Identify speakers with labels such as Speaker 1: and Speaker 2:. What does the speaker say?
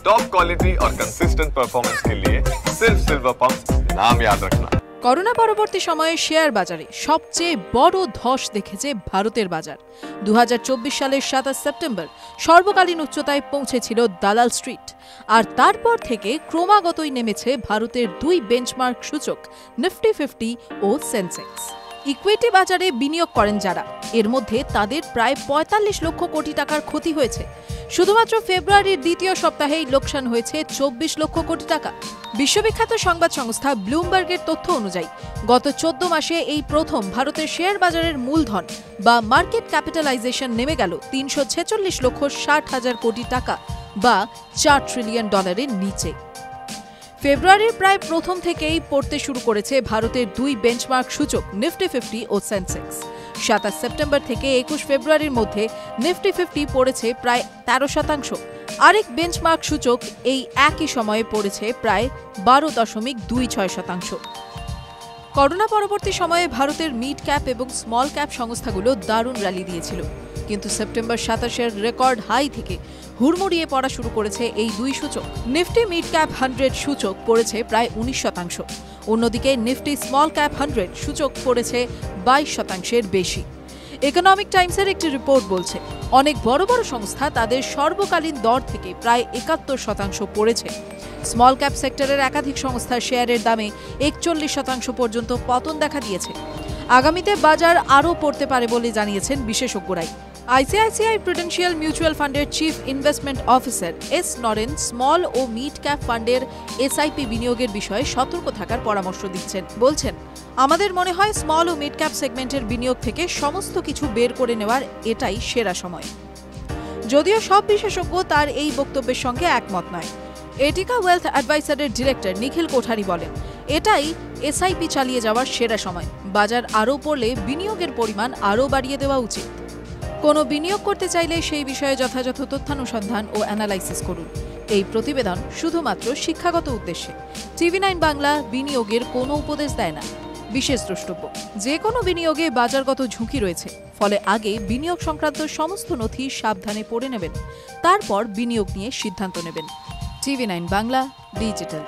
Speaker 1: Top quality और consistent performance के लिए सिर्फ सिल्वर पंप नाम याद रखना।
Speaker 2: করোনা পরবর্তী সময়ে শেয়ার বাজারে সবচেয়ে বড় ধস দেখেছে ভারতের বাজার। 2024 সালের 27 সেপ্টেম্বর সর্বকালীন উচ্চতায় পৌঁছেছিল দালাল স্ট্রিট, আর তারপর থেকে ক্রমাগতই নেমেছে ভারতের দুই বেঞ্চমার্ক সূচক নিফটি 50 ও সেন্সেক্স। ইকুইটি বাজারে বিনিয়োগ করেন যারা, এর মধ্যে তাদের প্রায় 45 লক্ষ কোটি টাকার ক্ষতি হয়েছে। শুধুমাত্র ফেব্রুয়ারির দ্বিতীয় সপ্তাহেই লোকসান হয়েছে 24 লক্ষ কোটি টাকা। বিশ্ববিখ্যাত সংবাদ সংস্থা ব্লুমবার্গের তথ্য অনুযায়ী গত 14 মাসে এই প্রথম ভারতের শেয়ার বাজারের মূলধন বা মার্কেট ক্যাপিটালাইজেশন নেমে গেল 346 লক্ষ 60 হাজার কোটি টাকা বা $4 ট্রিলিয়ন নিচে। ফেব্রুয়ারির প্রায় প্রথম থেকেই পড়তে শুরু করেছে ভারতের দুই বেঞ্চমার্ক সূচক নিফটি 50 ও সেন্সেক্স। 27 সেপ্টেম্বর থেকে 21 ফেব্রুয়ারির মধ্যে নিফটি 50 পড়েছে প্রায় 13%, আরেক বেঞ্চমার্ক সূচক এই একই সময়ে পড়েছে প্রায় 12.26%। করোনা পরবর্তী সময়ে ভারতের মিড ক্যাপ এবং স্মল ক্যাপ সংস্থাগুলো দারুণ র্যালি দিয়েছিল, কিন্তু সেপ্টেম্বর 27-এর রেকর্ড হাই থেকে হুড়মুড়িয়ে পড়া শুরু করেছে এই দুই সূচক। নিফটি মিড ক্যাপ 100 সূচক পড়েছে প্রায় 19%, অন্যদিকে নিফটি স্মল ক্যাপ 100 সূচক পড়েছে 22%-এর বেশি। ইকোনমিক টাইমসের একটি রিপোর্ট বলছে অনেক বড় বড় সংস্থা তাদের সর্বকালীন দর থেকে প্রায় 71% পড়েছে। স্মল ক্যাপ সেক্টরের একাধিক সংস্থার শেয়ারের দামে 41% পর্যন্ত পতন দেখা দিয়েছে। আগামীতে বাজার আরও পড়তে পারে বলে জানিয়েছেন বিশেষজ্ঞরাই। আইসিআইসিআই প্রুডেন্সিয়াল মিউচুয়াল ফান্ডের chief investment officer S Naren small ও মিড ক্যাপ ফান্ডের এসআইপি বিনিয়োগের বিষয়ে সতর্ক থাকার পরামর্শ দিচ্ছেন। বলছেন, আমাদের মনে হয় স্মল ও মিড ক্যাপ সেগমেন্টের বিনিয়োগ থেকে সমস্ত কিছু বের করে নেওয়ার এটাই সেরা সময়। যদিও সব বিশেষজ্ঞ তার এই বক্তব্যের সঙ্গে একমত নয়। এটিকা ওয়েলথ অ্যাডভাইসারের ডিরেক্টর নিখিল কোঠারি বলেন, এটাই এসআইপি চালিয়ে যাওয়ার সেরা সময়। বাজার আরও পড়লে বিনিয়োগের পরিমাণ আরও বাড়িয়ে দেওয়া উচিত। কোনো বিনিয়োগ করতে চাইলে সেই বিষয়ে যথাযথ তথ্যানুসন্ধান ও অ্যানালাইসিস করুন। এই প্রতিবেদন শুধুমাত্র শিক্ষাগত উদ্দেশ্যে। টিভি9 বাংলা বিনিয়োগের কোনো উপদেশ দেয় না। বিশেষ দ্রষ্টব্য, যে কোনো বিনিয়োগে বাজারগত ঝুঁকি রয়েছে, ফলে আগে বিনিয়োগ সংক্রান্ত সমস্ত নথি সাবধানে পড়ে নেবেন, তারপর বিনিয়োগ নিয়ে সিদ্ধান্ত নেবেন। টিভি9 বাংলা ডিজিটাল।